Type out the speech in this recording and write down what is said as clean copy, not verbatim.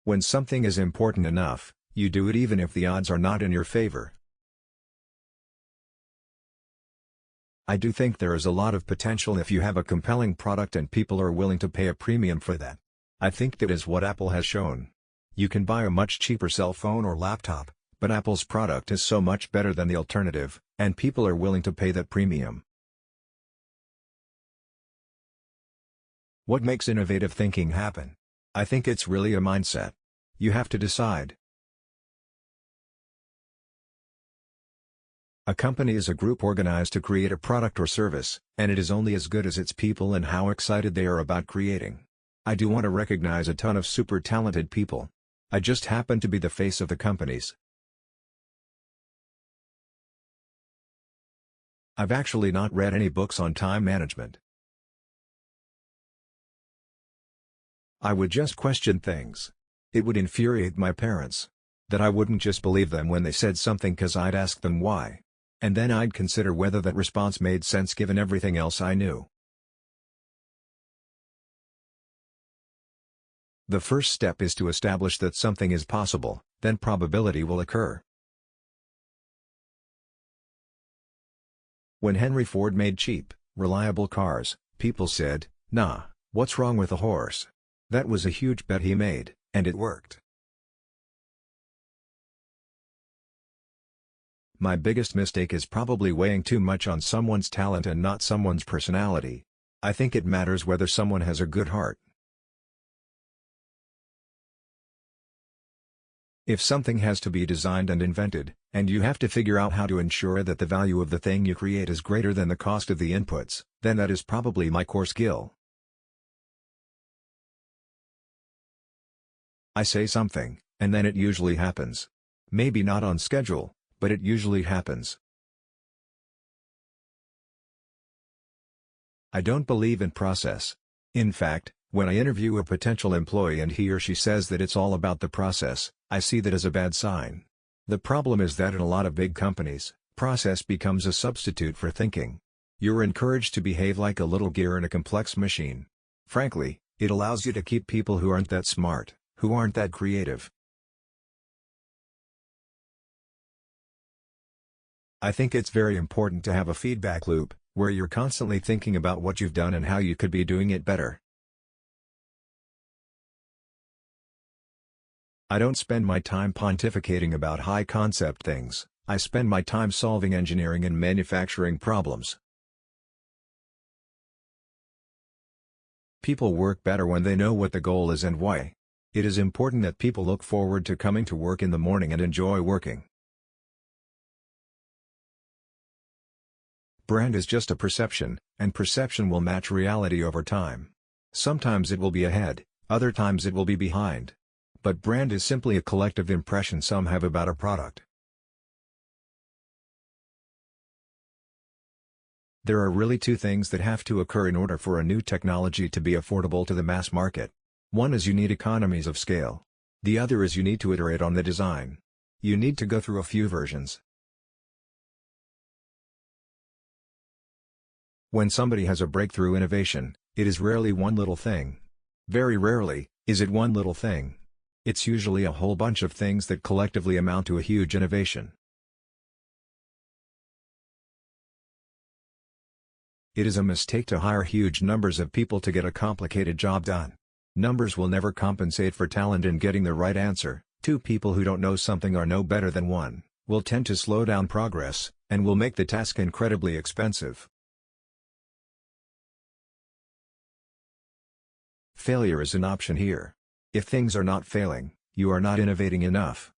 When something is important enough, you do it even if the odds are not in your favor. I do think there is a lot of potential if you have a compelling product and people are willing to pay a premium for that. I think that is what Apple has shown. You can buy a much cheaper cell phone or laptop, but Apple's product is so much better than the alternative, and people are willing to pay that premium. What makes innovative thinking happen? I think it's really a mindset. You have to decide. A company is a group organized to create a product or service, and it is only as good as its people and how excited they are about creating. I do want to recognize a ton of super talented people. I just happen to be the face of the companies. I've actually not read any books on time management. I would just question things. It would infuriate my parents. That I wouldn't just believe them when they said something cause I'd ask them why. And then I'd consider whether that response made sense given everything else I knew. The first step is to establish that something is possible, then probability will occur. When Henry Ford made cheap, reliable cars, people said, "Nah, what's wrong with a horse?" That was a huge bet he made, and it worked. My biggest mistake is probably weighing too much on someone's talent and not someone's personality. I think it matters whether someone has a good heart. If something has to be designed and invented, and you have to figure out how to ensure that the value of the thing you create is greater than the cost of the inputs, then that is probably my core skill. I say something, and then it usually happens. Maybe not on schedule, but it usually happens. I don't believe in process. In fact, when I interview a potential employee and he or she says that it's all about the process, I see that as a bad sign. The problem is that in a lot of big companies, process becomes a substitute for thinking. You're encouraged to behave like a little gear in a complex machine. Frankly, it allows you to keep people who aren't that smart, who aren't that creative. I think it's very important to have a feedback loop, where you're constantly thinking about what you've done and how you could be doing it better. I don't spend my time pontificating about high-concept things, I spend my time solving engineering and manufacturing problems. People work better when they know what the goal is and why. It is important that people look forward to coming to work in the morning and enjoy working. Brand is just a perception, and perception will match reality over time. Sometimes it will be ahead, other times it will be behind. But brand is simply a collective impression some have about a product. There are really two things that have to occur in order for a new technology to be affordable to the mass market. One is you need economies of scale. The other is you need to iterate on the design. You need to go through a few versions. When somebody has a breakthrough innovation, it is rarely one little thing. Very rarely, is it one little thing. It's usually a whole bunch of things that collectively amount to a huge innovation. It is a mistake to hire huge numbers of people to get a complicated job done. Numbers will never compensate for talent in getting the right answer. Two people who don't know something or know better than one, will tend to slow down progress, and will make the task incredibly expensive. Failure is an option here. If things are not failing, you are not innovating enough.